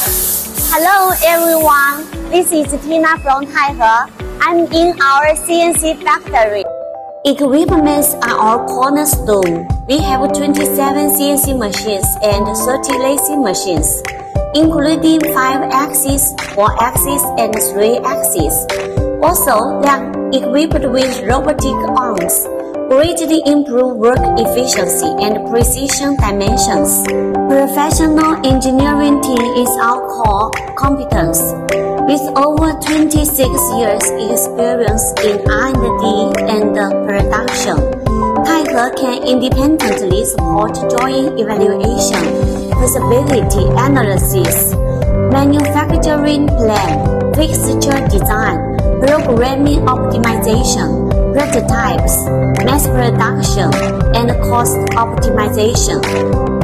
Hello everyone, this is Tina from Taihe. I'm in our CNC factory. Equipments are our cornerstone. We have 27 CNC machines and 30 lathes machines, including 5-axis, 4-axis, and 3-axis. Also, they are equipped with robotic arms, greatly improve work efficiency and precision dimensions. Professional engineering team is our core competence. With over 26 years experience in R&D and production, Taihe can independently support joint evaluation, feasibility analysis, manufacturing plan, fixture design, programming optimization, prototypes, mass production, and cost optimization.